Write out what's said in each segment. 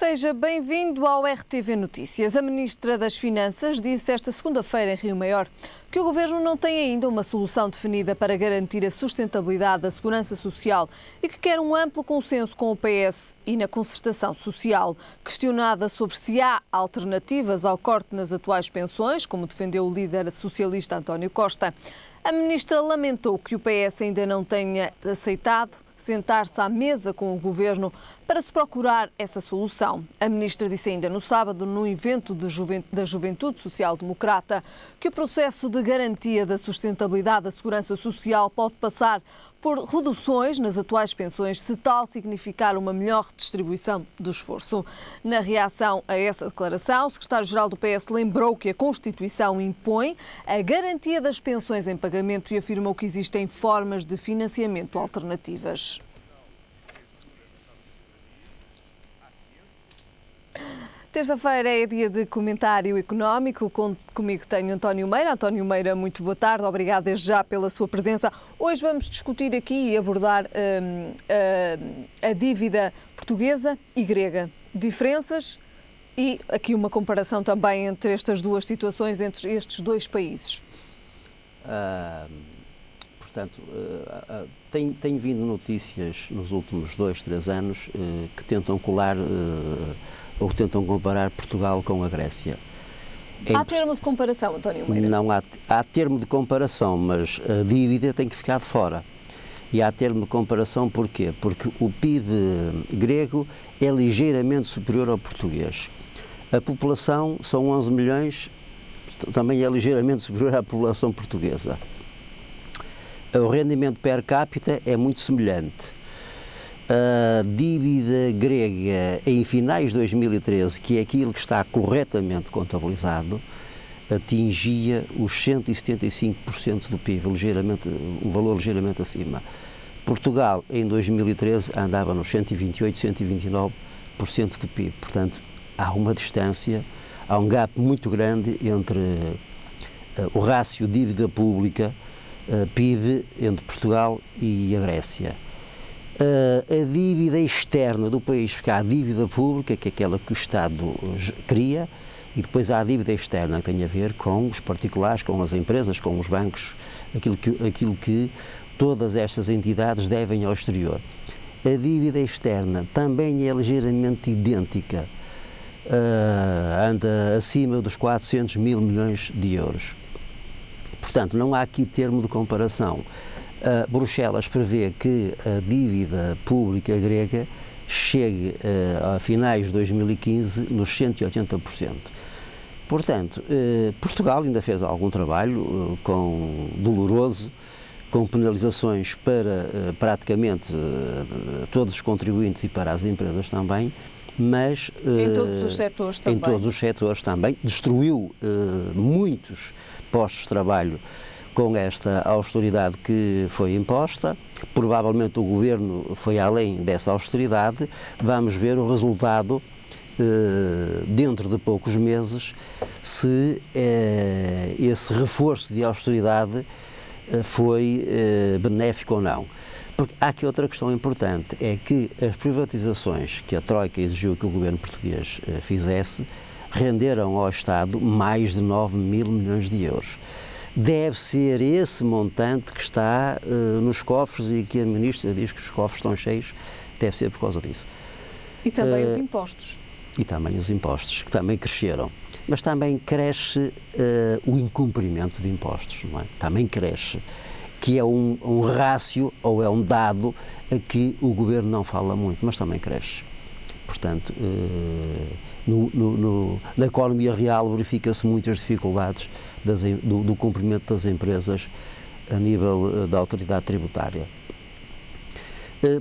Seja bem-vindo ao RTV Notícias. A Ministra das Finanças disse esta segunda-feira em Rio Maior que o Governo não tem ainda uma solução definida para garantir a sustentabilidade da segurança social e que quer um amplo consenso com o PS e na concertação social. Questionada sobre se há alternativas ao corte nas atuais pensões, como defendeu o líder socialista António Costa, a Ministra lamentou que o PS ainda não tenha aceitado sentar-se à mesa com o Governo para se procurar essa solução. A Ministra disse ainda no sábado, no evento da Juventude Social Democrata, que o processo de garantia da sustentabilidade da segurança social pode passar por reduções nas atuais pensões, se tal significar uma melhor distribuição do esforço. Na reação a essa declaração, o secretário-geral do PS lembrou que a Constituição impõe a garantia das pensões em pagamento e afirmou que existem formas de financiamento alternativas. Terça-feira é dia de comentário económico. Comigo tenho António Meira. António Meira, muito boa tarde. Obrigada desde já pela sua presença. Hoje vamos discutir aqui e abordar a dívida portuguesa e grega. Diferenças e aqui uma comparação também entre estas duas situações, entre estes dois países. Tem vindo notícias nos últimos 2, 3 anos que tentam colar ou tentam comparar Portugal com a Grécia. Há termo de comparação, António Meira? Não há termo de comparação, mas a dívida tem que ficar de fora. E há termo de comparação porquê? Porque o PIB grego é ligeiramente superior ao português. A população são 11 milhões, também é ligeiramente superior à população portuguesa. O rendimento per capita é muito semelhante. A dívida grega em finais de 2013, que é aquilo que está corretamente contabilizado, atingia os 175% do PIB, um valor ligeiramente acima. Portugal, em 2013, andava nos 128, 129% do PIB. Portanto, há uma distância, há um gap muito grande entre o rácio dívida pública, PIB, entre Portugal e a Grécia. A dívida externa do país, porque há a dívida pública, que é aquela que o Estado cria, e depois há a dívida externa, que tem a ver com os particulares, com as empresas, com os bancos, aquilo que todas estas entidades devem ao exterior. A dívida externa também é ligeiramente idêntica, anda acima dos 400 mil milhões de euros. Portanto, não há aqui termo de comparação. Bruxelas prevê que a dívida pública grega chegue a finais de 2015 nos 180%. Portanto, Portugal ainda fez algum trabalho doloroso, com penalizações para praticamente todos os contribuintes e para as empresas também, mas em todos os setores também. Em todos os setores também. Destruiu muitos postos de trabalho com esta austeridade que foi imposta. Provavelmente o Governo foi além dessa austeridade. Vamos ver o resultado dentro de poucos meses, se esse reforço de austeridade foi benéfico ou não. Porque há aqui outra questão importante, é que as privatizações que a Troika exigiu que o Governo português fizesse renderam ao Estado mais de 9 mil milhões de euros. Deve ser esse montante que está nos cofres e que a Ministra diz que os cofres estão cheios, deve ser por causa disso. E também os impostos. E também os impostos, que também cresceram. Mas também cresce o incumprimento de impostos, não é? Também cresce, que é um rácio ou é um dado a que o Governo não fala muito, mas também cresce. Portanto, na economia real verifica-se muitas dificuldades do cumprimento das empresas a nível da autoridade tributária.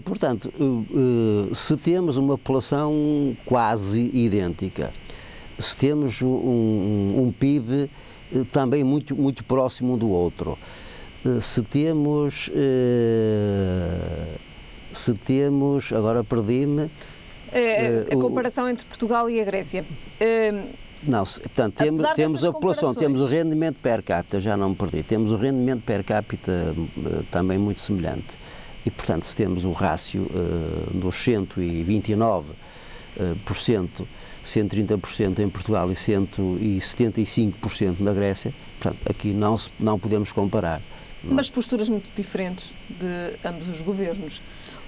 Portanto, se temos uma população quase idêntica, se temos um PIB também muito próximo um do outro, se temos, agora perdi-me... a comparação entre Portugal e a Grécia. Não, portanto, temos a população, temos o rendimento per capita, já não me perdi, temos o rendimento per capita também muito semelhante. E, portanto, se temos o rácio dos 129 130% em Portugal e 175% na Grécia, portanto, aqui não podemos comparar. Mas posturas muito diferentes de ambos os governos.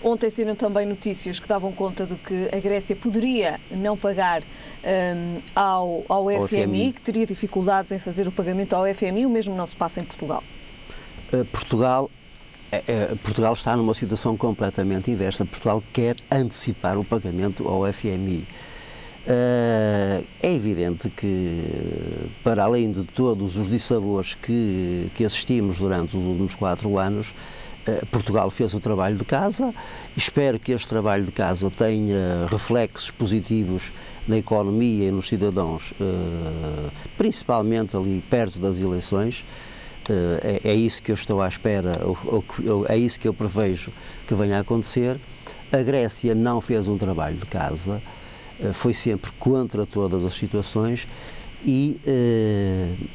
Ontem saíram também notícias que davam conta de que a Grécia poderia não pagar ao FMI, que teria dificuldades em fazer o pagamento ao FMI, o mesmo não se passa em Portugal. Portugal está numa situação completamente inversa. Portugal quer antecipar o pagamento ao FMI. É evidente que, para além de todos os dissabores que assistimos durante os últimos 4 anos, Portugal fez o trabalho de casa. Espero que este trabalho de casa tenha reflexos positivos na economia e nos cidadãos, principalmente ali perto das eleições. É isso que eu estou à espera, é isso que eu prevejo que venha a acontecer. A Grécia não fez um trabalho de casa, foi sempre contra todas as situações e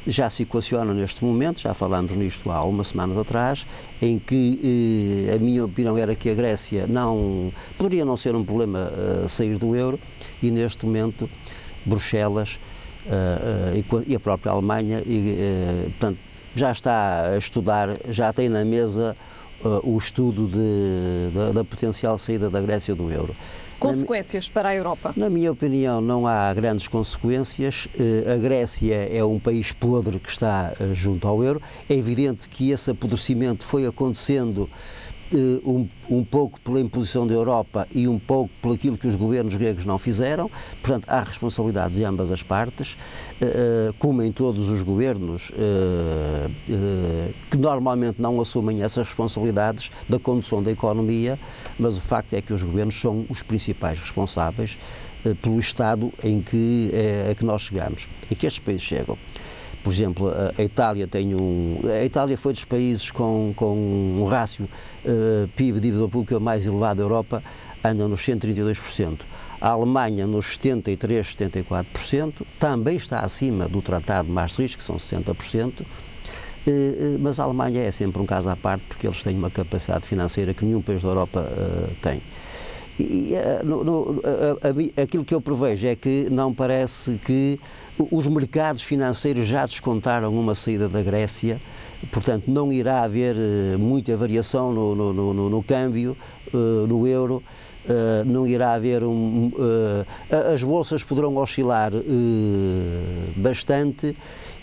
já se equaciona neste momento, já falámos nisto há umas semanas atrás, em que a minha opinião era que a Grécia poderia não ser um problema sair do euro, e neste momento Bruxelas e a própria Alemanha, portanto, já está a estudar, já tem na mesa o estudo da potencial saída da Grécia do euro. Consequências para a Europa? Na minha opinião, não há grandes consequências. A Grécia é um país podre que está junto ao euro. É evidente que esse apodrecimento foi acontecendo um pouco pela imposição da Europa e um pouco por aquilo que os governos gregos não fizeram. Portanto, há responsabilidades de ambas as partes, como em todos os governos que normalmente não assumem essas responsabilidades da condução da economia, mas o facto é que os governos são os principais responsáveis pelo estado a que nós chegamos, em que estes países chegam. Por exemplo, a Itália a Itália foi dos países com um rácio PIB dívida pública mais elevado da Europa, anda nos 132%. A Alemanha nos 73%, 74%, também está acima do Tratado de Maastricht, que são 60%, mas a Alemanha é sempre um caso à parte, porque eles têm uma capacidade financeira que nenhum país da Europa tem. Aquilo que eu prevejo é que não parece que os mercados financeiros já descontaram uma saída da Grécia, portanto não irá haver muita variação no câmbio, no euro, não irá haver as bolsas poderão oscilar bastante.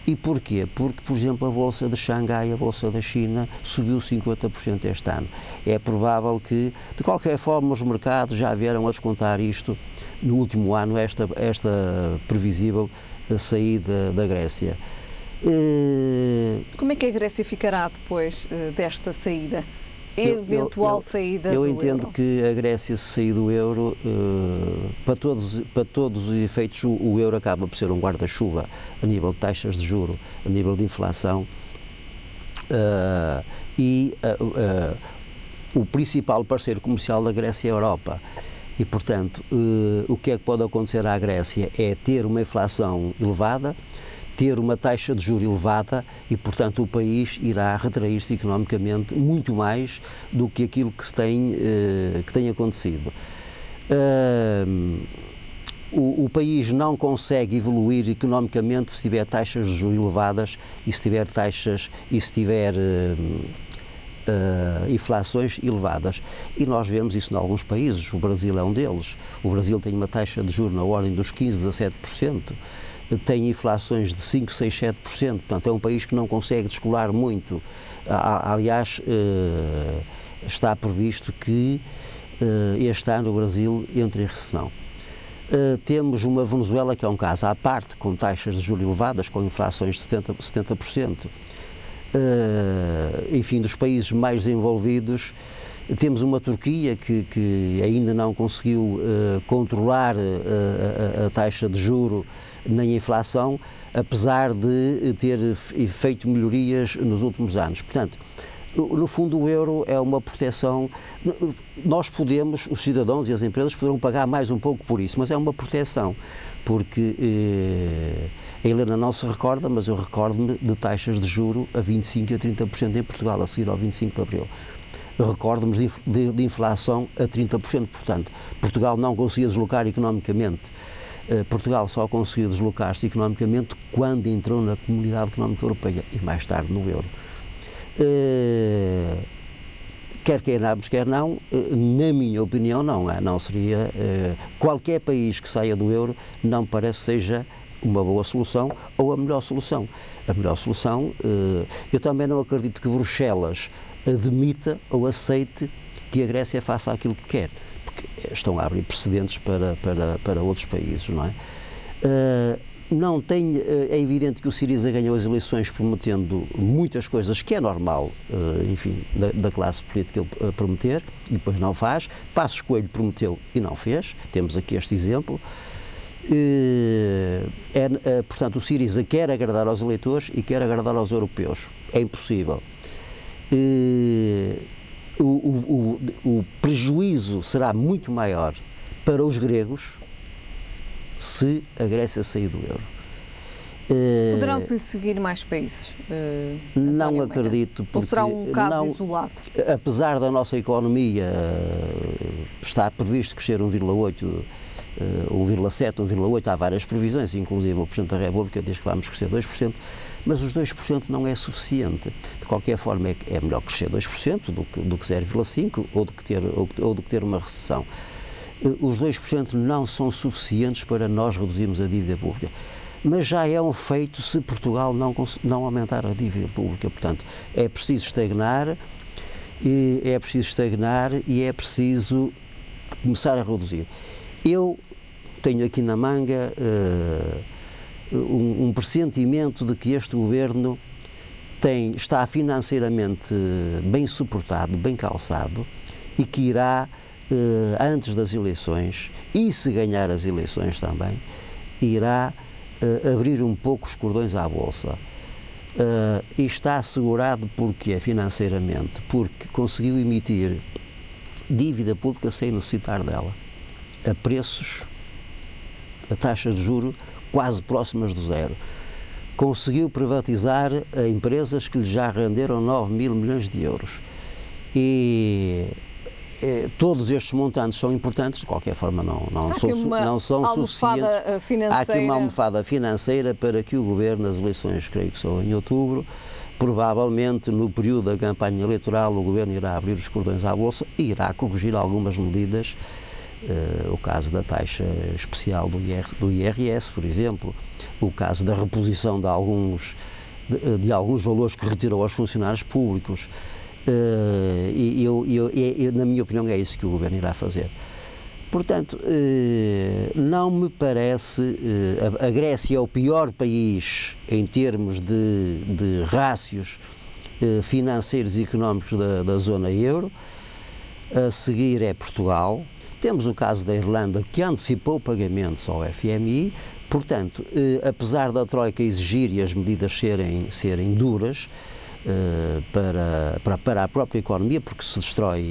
E porquê? Porque, por exemplo, a Bolsa de Xangai, a Bolsa da China, subiu 50% este ano. É provável que, de qualquer forma, os mercados já vieram a descontar isto no último ano, esta previsível saída da Grécia. Como é que a Grécia ficará depois desta saída? Eventual saída do euro? Eu entendo que a Grécia, se sair do euro, para todos os efeitos, o euro acaba por ser um guarda-chuva a nível de taxas de juro, a nível de inflação, o principal parceiro comercial da Grécia é a Europa. E, portanto, o que é que pode acontecer à Grécia é ter uma inflação elevada, ter uma taxa de juros elevada e, portanto, o país irá retrair-se economicamente muito mais do que aquilo que tem acontecido. O país não consegue evoluir economicamente se tiver taxas de juros elevadas e se tiver inflações elevadas. E nós vemos isso em alguns países, o Brasil é um deles. O Brasil tem uma taxa de juros na ordem dos 15%, 17%. Tem inflações de 5%, 6%, 7%, portanto é um país que não consegue descolar muito. Aliás, está previsto que este ano o Brasil entre em recessão. Temos uma Venezuela que é um caso à parte, com taxas de juros elevadas, com inflações de 70%. Enfim, dos países mais desenvolvidos, temos uma Turquia que ainda não conseguiu controlar a taxa de juro nem a inflação, apesar de ter feito melhorias nos últimos anos. Portanto, no fundo, o euro é uma proteção. Nós podemos, os cidadãos e as empresas poderão pagar mais um pouco por isso, mas é uma proteção, porque a Helena não se recorda, mas eu recordo-me de taxas de juro a 25% e a 30% em Portugal, a seguir ao 25 de Abril. recorde-nos de inflação a 30%. Portanto, Portugal não conseguia deslocar economicamente. Portugal só conseguiu deslocar-se economicamente quando entrou na Comunidade Económica Europeia e mais tarde no euro. Quer queiramos, quer não, na minha opinião, não seria. Qualquer país que saia do euro não parece seja uma boa solução ou a melhor solução. A melhor solução, eu também não acredito que Bruxelas admita ou aceite que a Grécia faça aquilo que quer, porque estão a abrir precedentes para outros países, não é? Não tem, é evidente que o Syriza ganhou as eleições prometendo muitas coisas que é normal, enfim, da classe política prometer, e depois não faz. Passos Coelho prometeu e não fez, temos aqui este exemplo. Portanto, o Syriza quer agradar aos eleitores e quer agradar aos europeus. É impossível. O prejuízo será muito maior para os gregos se a Grécia sair do euro. Poderão-se seguir mais países? Não acredito. Ou será um caso isolado? Apesar da nossa economia está previsto crescer 1,8%, 1,7%, 1,8%, há várias previsões, inclusive o Presidente da República diz que vamos crescer 2%, mas os 2% não é suficiente. De qualquer forma, é melhor crescer 2% do que 0,5% ou do que ter uma recessão. Os 2% não são suficientes para nós reduzirmos a dívida pública. Mas já é um feito se Portugal não aumentar a dívida pública. Portanto, é preciso estagnar e é preciso começar a reduzir. Eu tenho aqui na manga um pressentimento de que este governo está financeiramente bem suportado, bem calçado e que irá, antes das eleições, e se ganhar as eleições também, irá abrir um pouco os cordões à Bolsa. E está assegurado financeiramente, porque conseguiu emitir dívida pública sem necessitar dela, a preços, a taxas de juros quase próximas do zero. Conseguiu privatizar empresas que lhe já renderam 9 mil milhões de euros. E todos estes montantes são importantes, de qualquer forma não são suficientes. Há aqui uma almofada financeira para que o Governo, as eleições creio que são em outubro, provavelmente no período da campanha eleitoral o Governo irá abrir os cordões à Bolsa e irá corrigir algumas medidas, o caso da taxa especial do IRS, por exemplo, o caso da reposição de alguns valores que retirou aos funcionários públicos. Na minha opinião, é isso que o Governo irá fazer. Portanto, não me parece. A Grécia é o pior país em termos de rácios financeiros e económicos da zona euro. A seguir é Portugal. Temos o caso da Irlanda, que antecipou pagamentos ao FMI. Portanto, apesar da Troika exigir e as medidas serem duras, para a própria economia, porque se destrói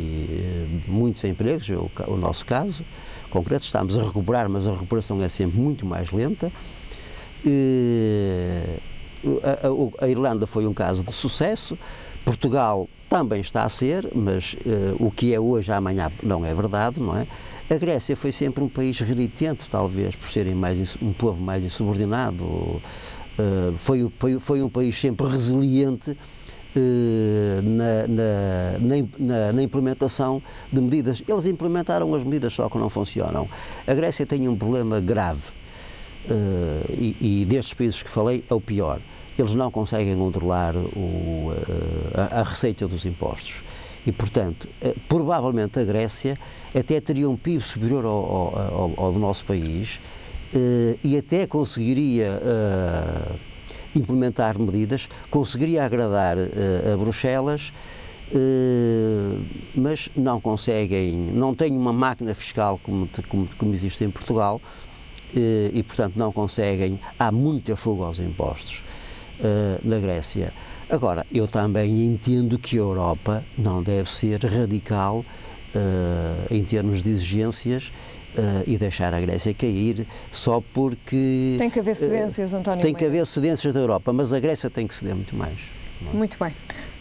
muitos empregos, o nosso caso concreto, estamos a recuperar, mas a recuperação é sempre muito mais lenta. A Irlanda foi um caso de sucesso, Portugal também está a ser, mas o que é hoje, amanhã não é verdade, não é? A Grécia foi sempre um país renitente, talvez, por serem um povo mais insubordinado. Foi um país sempre resiliente na implementação de medidas. Eles implementaram as medidas, só que não funcionam. A Grécia tem um problema grave e destes países que falei é o pior. Eles não conseguem controlar a receita dos impostos e, portanto, provavelmente a Grécia até teria um PIB superior ao do nosso país e até conseguiria implementar medidas, conseguiria agradar a Bruxelas, mas não conseguem, não têm uma máquina fiscal como existe em Portugal e, portanto, não conseguem, há muita fuga aos impostos na Grécia. Agora, eu também entendo que a Europa não deve ser radical em termos de exigências e deixar a Grécia cair só porque... Tem que haver cedências, António. Tem que haver cedências da Europa, mas a Grécia tem que ceder muito mais. Muito bem.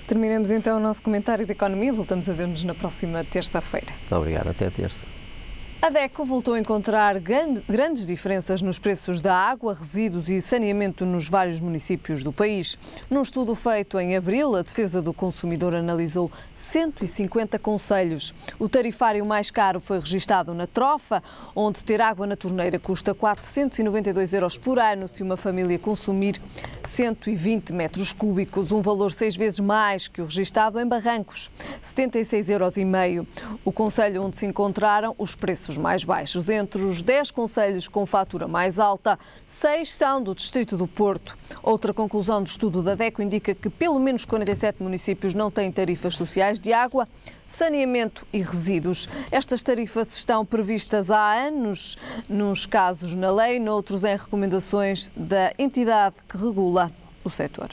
Terminamos então o nosso comentário de economia. Voltamos a ver-nos na próxima terça-feira. Obrigado, até terça. A DECO voltou a encontrar grandes diferenças nos preços da água, resíduos e saneamento nos vários municípios do país. Num estudo feito em abril, a Defesa do Consumidor analisou 150 concelhos. O tarifário mais caro foi registado na Trofa, onde ter água na torneira custa 492 euros por ano se uma família consumir 120 metros cúbicos, um valor 6 vezes mais que o registado em Barrancos, 76,5 euros. O concelho onde se encontraram os preços mais baixos. Entre os 10 concelhos com fatura mais alta, 6 são do distrito do Porto. Outra conclusão do estudo da DECO indica que pelo menos 47 municípios não têm tarifas sociais de água, saneamento e resíduos. Estas tarifas estão previstas há anos, nos casos na lei, noutros em recomendações da entidade que regula o setor.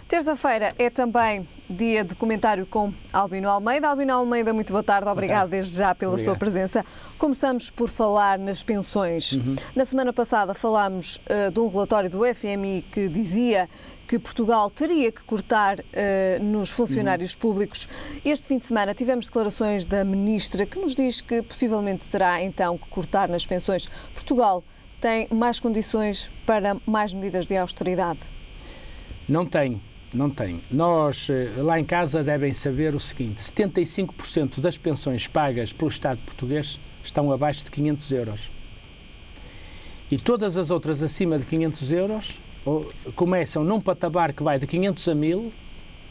Terça-feira é também dia de comentário com Albino Almeida. Albino Almeida, muito boa tarde. Obrigado desde já pela sua presença. Começamos por falar nas pensões. Na semana passada falámos de um relatório do FMI que dizia que Portugal teria que cortar nos funcionários públicos. Este fim de semana tivemos declarações da Ministra que nos diz que possivelmente terá então que cortar nas pensões. Portugal tem mais condições para mais medidas de austeridade? Não tem. Não tem. Nós, lá em casa, devem saber o seguinte: 75% das pensões pagas pelo Estado português estão abaixo de 500 euros. E todas as outras acima de 500 euros começam num patamar que vai de 500 a 1000.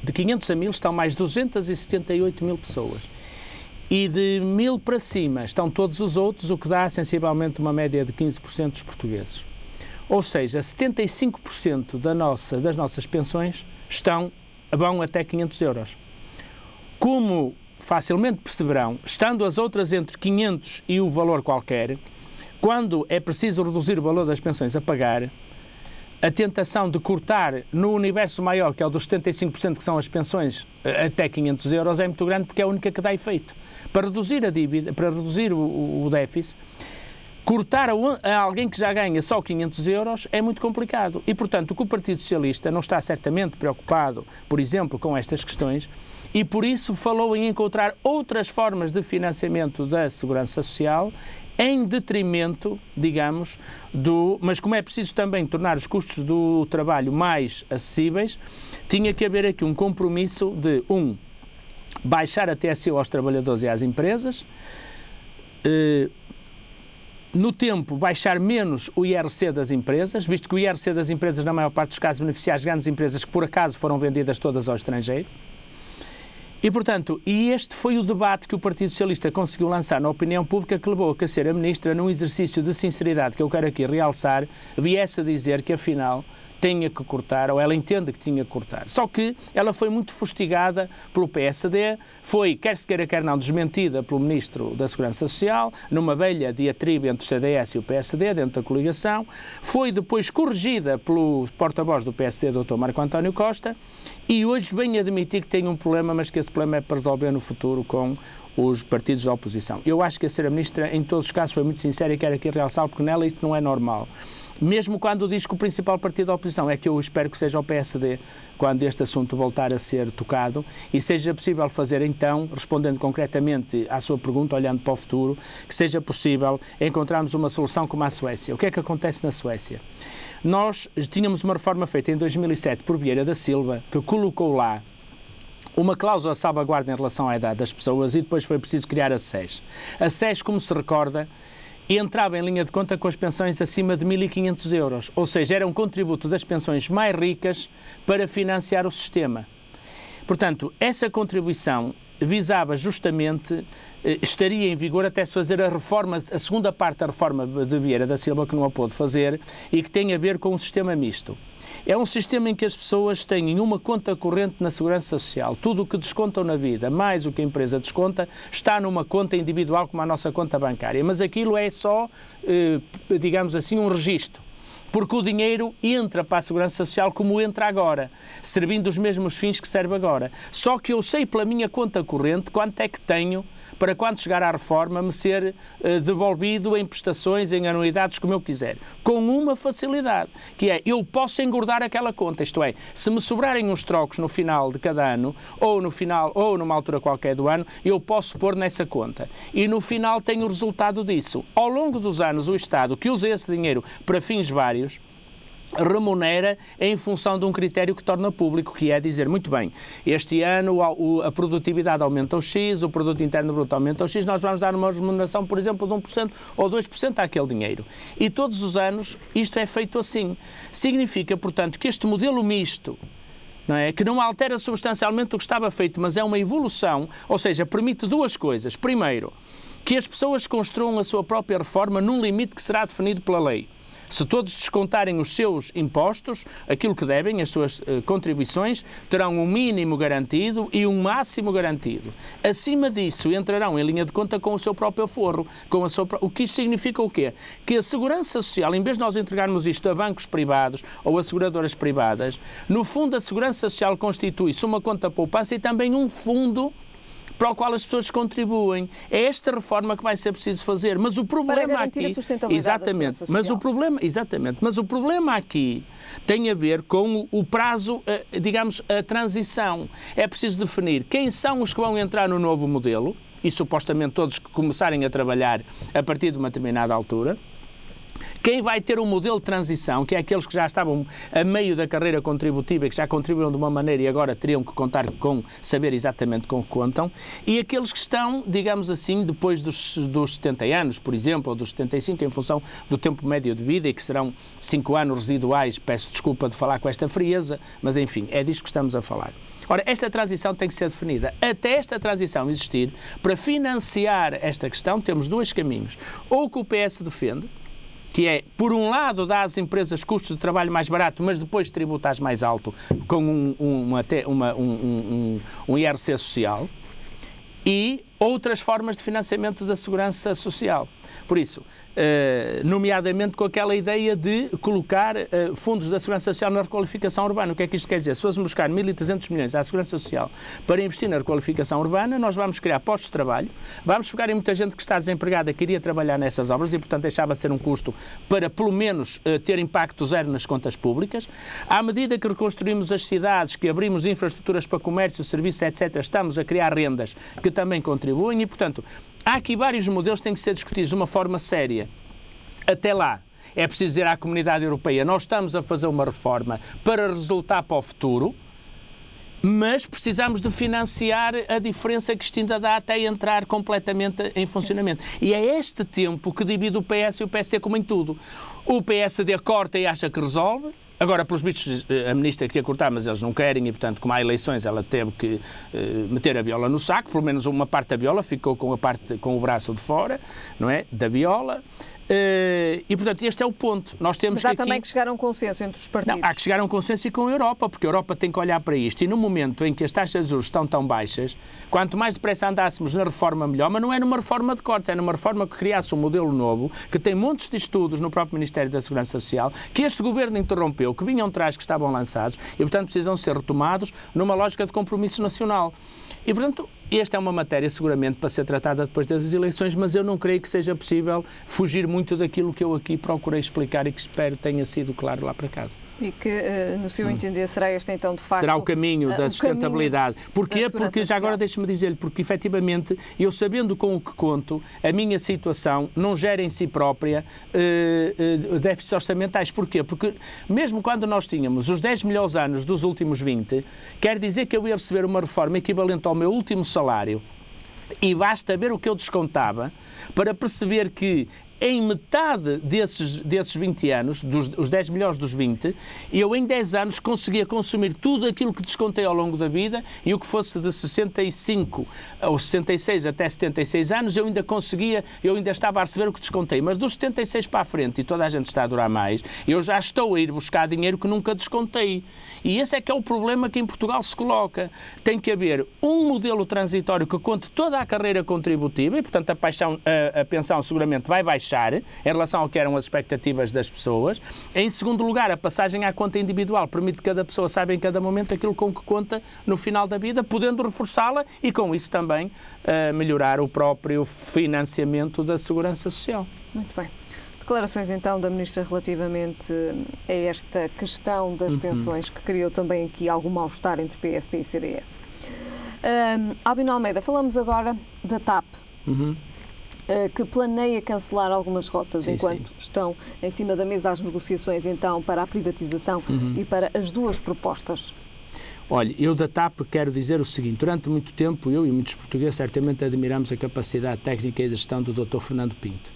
De 500 a 1000 estão mais 278 mil pessoas. E de 1000 para cima estão todos os outros, o que dá sensivelmente uma média de 15% dos portugueses. Ou seja, 75% das nossas pensões vão até 500 euros. Como facilmente perceberão, estando as outras entre 500 e o valor qualquer, quando é preciso reduzir o valor das pensões a pagar, a tentação de cortar no universo maior, que é o dos 75% que são as pensões até 500 euros, é muito grande porque é a única que dá efeito. Para reduzir a dívida, para reduzir o déficit, cortar a alguém que já ganha só 500 euros é muito complicado. E, portanto, o que o Partido Socialista não está certamente preocupado, por exemplo, com estas questões, e por isso falou em encontrar outras formas de financiamento da Segurança Social em detrimento, digamos, mas como é preciso também tornar os custos do trabalho mais acessíveis, tinha que haver aqui um compromisso de, baixar a TSU aos trabalhadores e às empresas, no tempo, baixar menos o IRC das empresas, visto que o IRC das empresas, na maior parte dos casos, beneficia as grandes empresas que, por acaso, foram vendidas todas ao estrangeiro. E, portanto, este foi o debate que o Partido Socialista conseguiu lançar na opinião pública, que levou a que a Sra. Ministra, num exercício de sinceridade que eu quero aqui realçar, viesse a dizer que, afinal, tinha que cortar, ou ela entende que tinha que cortar. Só que ela foi muito fustigada pelo PSD, foi, quer se queira, quer não, desmentida pelo Ministro da Segurança Social, numa velha diatribe entre o CDS e o PSD, dentro da coligação, foi depois corrigida pelo porta-voz do PSD, Dr. Marco António Costa, e hoje vem admitir que tem um problema, mas que esse problema é para resolver no futuro com os partidos da oposição. Eu acho que a Sra. Ministra, em todos os casos, foi muito sincera e quero aqui realçar, porque nela isto não é normal. Mesmo quando diz que o principal partido da oposição, é que eu espero que seja o PSD, quando este assunto voltar a ser tocado, e seja possível fazer então, respondendo concretamente à sua pergunta, olhando para o futuro, que seja possível encontrarmos uma solução como a Suécia. O que é que acontece na Suécia? Nós tínhamos uma reforma feita em 2007 por Vieira da Silva, que colocou lá uma cláusula de salvaguarda em relação à idade das pessoas, e depois foi preciso criar a SES. A SES, como se recorda, entrava em linha de conta com as pensões acima de 1.500 euros, ou seja, era um contributo das pensões mais ricas para financiar o sistema. Portanto, essa contribuição visava justamente, estaria em vigor até se fazer a reforma, a segunda parte da reforma de Vieira da Silva, que não a pôde fazer, e que tem a ver com um sistema misto. É um sistema em que as pessoas têm uma conta corrente na Segurança Social. Tudo o que descontam na vida, mais o que a empresa desconta, está numa conta individual como a nossa conta bancária. Mas aquilo é só, digamos assim, um registro. Porque o dinheiro entra para a Segurança Social como entra agora, servindo os mesmos fins que serve agora. Só que eu sei pela minha conta corrente quanto é que tenho para quando chegar à reforma me ser devolvido em prestações, em anuidades, como eu quiser. Com uma facilidade, que é, eu posso engordar aquela conta, isto é, se me sobrarem uns trocos no final de cada ano, ou no final, ou numa altura qualquer do ano, eu posso pôr nessa conta. E no final tenho o resultado disso. Ao longo dos anos, o Estado, que usa esse dinheiro para fins vários, remunera em função de um critério que torna público, que é dizer, muito bem, este ano a produtividade aumenta o X, o produto interno bruto aumenta o X, nós vamos dar uma remuneração, por exemplo, de 1% ou 2% àquele dinheiro. E todos os anos isto é feito assim. Significa, portanto, que este modelo misto, não é? Que não altera substancialmente o que estava feito, mas é uma evolução, ou seja, permite duas coisas. Primeiro, que as pessoas construam a sua própria reforma num limite que será definido pela lei. Se todos descontarem os seus impostos, aquilo que devem, as suas contribuições, terão um mínimo garantido e um máximo garantido. Acima disso, entrarão em linha de conta com o seu próprio aforro. O que isso significa o quê? Que a Segurança Social, em vez de nós entregarmos isto a bancos privados ou a seguradoras privadas, no fundo a Segurança Social constitui-se uma conta poupança e também um fundo para o qual as pessoas contribuem. É esta reforma que vai ser preciso fazer, mas o problema para garantir aqui, a sustentabilidade da Segurança Social. Mas o problema aqui tem a ver com o prazo, digamos, a transição. É preciso definir quem são os que vão entrar no novo modelo, e supostamente todos que começarem a trabalhar a partir de uma determinada altura. Quem vai ter um modelo de transição, que é aqueles que já estavam a meio da carreira contributiva e que já contribuíram de uma maneira e agora teriam que contar com, saber exatamente com o que contam, e aqueles que estão, digamos assim, depois dos 70 anos, por exemplo, ou dos 75, em função do tempo médio de vida, e que serão 5 anos residuais, peço desculpa de falar com esta frieza, mas enfim, é disto que estamos a falar. Ora, esta transição tem que ser definida. Até esta transição existir, para financiar esta questão, temos dois caminhos. Ou que o PS defende, que é, por um lado, dá às empresas custos de trabalho mais barato, mas depois tributas mais alto, com um IRC social, e outras formas de financiamento da segurança social. Por isso, nomeadamente com aquela ideia de colocar fundos da Segurança Social na requalificação urbana. O que é que isto quer dizer? Se fôssemos buscar 1.300 milhões à Segurança Social para investir na requalificação urbana, nós vamos criar postos de trabalho, vamos pegar em muita gente que está desempregada que iria trabalhar nessas obras e, portanto, deixava de ser um custo para, pelo menos, ter impacto zero nas contas públicas. À medida que reconstruímos as cidades, que abrimos infraestruturas para comércio, serviços, etc., estamos a criar rendas que também contribuem e, portanto, há aqui vários modelos que têm que ser discutidos de uma forma séria. Até lá, é preciso dizer à comunidade europeia, nós estamos a fazer uma reforma para resultar para o futuro, mas precisamos de financiar a diferença que isto ainda dá até entrar completamente em funcionamento. E é este tempo que divide o PS e o PSD como em tudo. O PSD corta e acha que resolve. Agora, pelos vistos, a ministra queria cortar, mas eles não querem e, portanto, como há eleições, ela teve que meter a viola no saco, pelo menos uma parte da viola, ficou com o braço de fora, não é, da viola. E, portanto, este é o ponto. Nós temos Mas há também que chegar a um consenso entre os partidos. Não, há que chegar a um consenso e com a Europa, porque a Europa tem que olhar para isto. E no momento em que as taxas de juros estão tão baixas, quanto mais depressa andássemos na reforma, melhor. Mas não é numa reforma de cortes, é numa reforma que criasse um modelo novo, que tem montes de estudos no próprio Ministério da Segurança Social, que este governo interrompeu, que vinham atrás, que estavam lançados, e, portanto, precisam ser retomados numa lógica de compromisso nacional. E, portanto, esta é uma matéria seguramente para ser tratada depois das eleições, mas eu não creio que seja possível fugir muito daquilo que eu aqui procurei explicar e que espero tenha sido claro lá para casa. E que, no seu entender, será este então, de facto... Será o caminho da sustentabilidade. Porquê? Porque, já agora deixe-me dizer-lhe, porque efetivamente, eu sabendo com o que conto, a minha situação não gera em si própria déficits orçamentais. Porquê? Porque mesmo quando nós tínhamos os 10 melhores anos dos últimos 20, quer dizer que eu ia receber uma reforma equivalente ao meu último salário, e basta ver o que eu descontava para perceber que em metade desses 20 anos, os 10 melhores dos 20, eu em 10 anos conseguia consumir tudo aquilo que descontei ao longo da vida, e o que fosse de 65 ou 66 até 76 anos, eu ainda estava a receber o que descontei. Mas dos 76 para a frente, e toda a gente está a durar mais, eu já estou a ir buscar dinheiro que nunca descontei. E esse é que é o problema que em Portugal se coloca. Tem que haver um modelo transitório que conte toda a carreira contributiva, e portanto a pensão seguramente vai baixar, baixar em relação ao que eram as expectativas das pessoas. Em segundo lugar, a passagem à conta individual permite que cada pessoa saiba em cada momento aquilo com que conta no final da vida, podendo reforçá-la e com isso também melhorar o próprio financiamento da segurança social. Muito bem. Declarações então da Ministra relativamente a esta questão das pensões, que criou também aqui algum mal-estar entre PSD e CDS. Albino Almeida, falamos agora da TAP, que planeia cancelar algumas rotas enquanto estão em cima da mesa as negociações então para a privatização e para as duas propostas. Olha, eu da TAP quero dizer o seguinte: durante muito tempo eu e muitos portugueses certamente admiramos a capacidade técnica e de gestão do Dr. Fernando Pinto.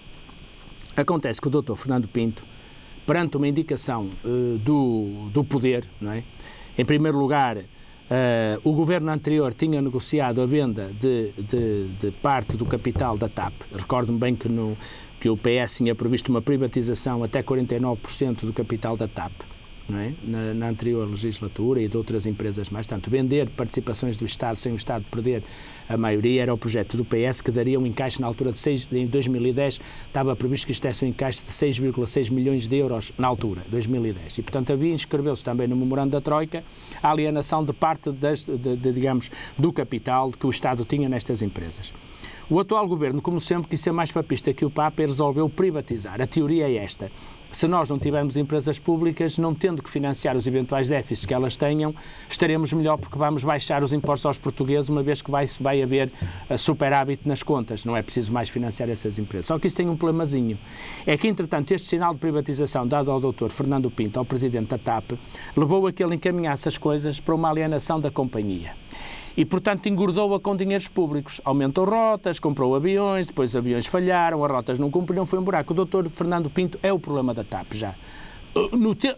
Acontece que o Dr. Fernando Pinto, perante uma indicação do poder, não é? Em primeiro lugar, o governo anterior tinha negociado a venda de parte do capital da TAP. Recordo-me bem que o PS tinha previsto uma privatização até 49% do capital da TAP, não é? Na anterior legislatura e de outras empresas mais. Portanto, vender participações do Estado sem o Estado perder a maioria era o projeto do PS, que daria um encaixe na altura em 2010, estava previsto que isto desse um encaixe de 6,6 milhões de euros na altura, 2010. E, portanto, inscreveu-se também no memorando da Troika a alienação de parte, digamos, do capital que o Estado tinha nestas empresas. O atual governo, como sempre, quis ser mais papista que o Papa e resolveu privatizar. A teoria é esta: se nós não tivermos empresas públicas, não tendo que financiar os eventuais déficits que elas tenham, estaremos melhor porque vamos baixar os impostos aos portugueses, uma vez que vai haver superávit nas contas. Não é preciso mais financiar essas empresas. Só que isso tem um problemazinho. É que, entretanto, este sinal de privatização dado ao Dr. Fernando Pinto, ao Presidente da TAP, levou a que ele encaminhasse as coisas para uma alienação da companhia. E, portanto, engordou-a com dinheiros públicos. Aumentou rotas, comprou aviões, depois os aviões falharam, as rotas não cumpriram, foi um buraco. O Dr. Fernando Pinto é o problema da TAP já.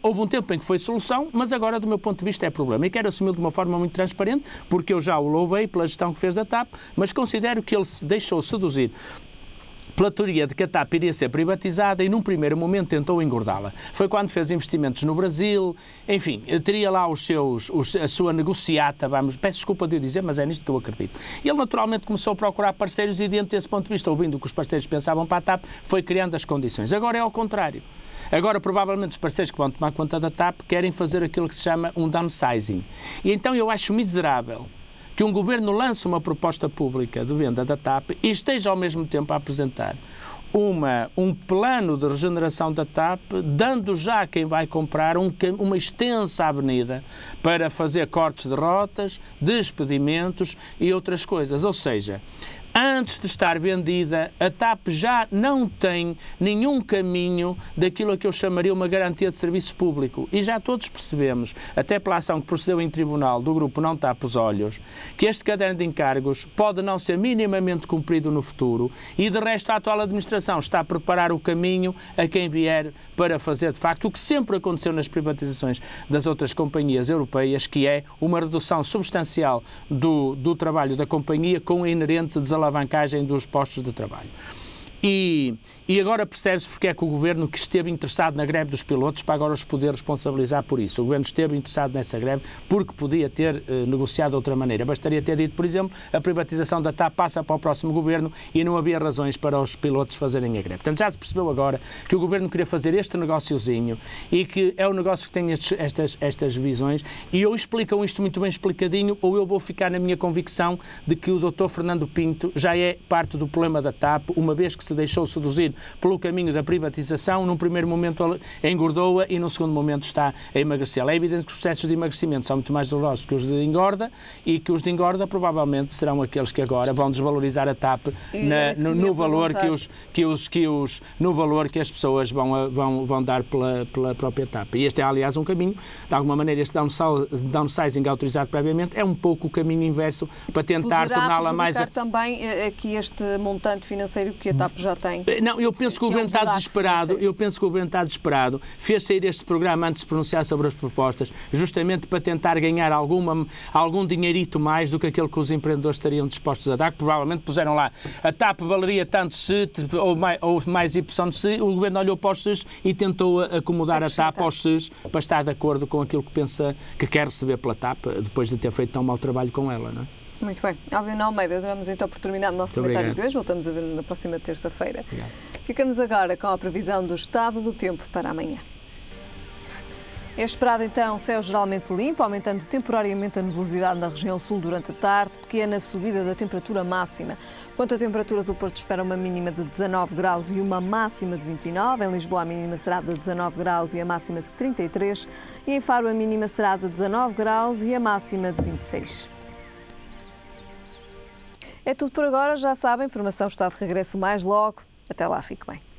Houve um tempo em que foi solução, mas agora, do meu ponto de vista, é problema. E quero assumi-lo de uma forma muito transparente, porque eu já o louvei pela gestão que fez da TAP, mas considero que ele se deixou seduzir pela teoria de que a TAP iria ser privatizada e, num primeiro momento, tentou engordá-la. Foi quando fez investimentos no Brasil, enfim, teria lá a sua negociata, peço desculpa de o dizer, mas é nisto que eu acredito. E ele, naturalmente, começou a procurar parceiros e, dentro desse ponto de vista, ouvindo o que os parceiros pensavam para a TAP, foi criando as condições. Agora é ao contrário. Agora, provavelmente, os parceiros que vão tomar conta da TAP querem fazer aquilo que se chama um downsizing. E então eu acho miserável que um governo lance uma proposta pública de venda da TAP e esteja ao mesmo tempo a apresentar um plano de regeneração da TAP, dando já a quem vai comprar uma extensa avenida para fazer cortes de rotas, despedimentos e outras coisas. Ou seja, antes de estar vendida, a TAP já não tem nenhum caminho daquilo a que eu chamaria uma garantia de serviço público. E já todos percebemos, até pela ação que procedeu em tribunal do grupo Não Tapa os Olhos, que este caderno de encargos pode não ser minimamente cumprido no futuro e, de resto, a atual administração está a preparar o caminho a quem vier para fazer, de facto, o que sempre aconteceu nas privatizações das outras companhias europeias, que é uma redução substancial do trabalho da companhia com a inerente desalavancagem dos postos de trabalho. E agora percebe-se porque é que o Governo, que esteve interessado na greve dos pilotos, para agora os poder responsabilizar por isso. O Governo esteve interessado nessa greve porque podia ter negociado de outra maneira. Bastaria ter dito, por exemplo, a privatização da TAP passa para o próximo Governo e não havia razões para os pilotos fazerem a greve. Portanto, já se percebeu agora que o Governo queria fazer este negóciozinho e que é um negócio que tem estas visões, e ou explicam isto muito bem explicadinho, ou eu vou ficar na minha convicção de que o Dr. Fernando Pinto já é parte do problema da TAP, uma vez que se deixou seduzir pelo caminho da privatização, num primeiro momento engordou-a e num segundo momento está a emagrecê-la. É evidente que os processos de emagrecimento são muito mais dolorosos que os de engorda e que os de engorda provavelmente serão aqueles que agora vão desvalorizar a TAP no valor no valor que as pessoas vão dar pela própria TAP. E este é, aliás, um caminho, de alguma maneira, este downsizing autorizado previamente é um pouco o caminho inverso para tentar torná-la mais... Poderá também aqui este montante financeiro que a TAP já tem? Não, eu penso que o Governo está desesperado. Eu penso que o Governo está desesperado. Fez sair este programa antes de se pronunciar sobre as propostas, justamente para tentar ganhar algum dinheirito mais do que aquele que os empreendedores estariam dispostos a dar, que provavelmente puseram lá. A TAP valeria tanto se, ou mais Y se. O Governo olhou para os SES e tentou acomodar a TAP aos SES para estar de acordo com aquilo que pensa que quer receber pela TAP, depois de ter feito tão mau trabalho com ela, não é? Muito bem. Alvino Almeida, damos então por terminado o nosso comentário de hoje. Voltamos a ver na próxima terça-feira. Ficamos agora com a previsão do estado do tempo para amanhã. É esperado então céu geralmente limpo, aumentando temporariamente a nebulosidade na região sul durante a tarde, pequena subida da temperatura máxima. Quanto a temperaturas, o Porto espera uma mínima de 19 graus e uma máxima de 29. Em Lisboa a mínima será de 19 graus e a máxima de 33. E em Faro a mínima será de 19 graus e a máxima de 26. É tudo por agora, já sabem, a informação está de regresso mais logo. Até lá, fique bem.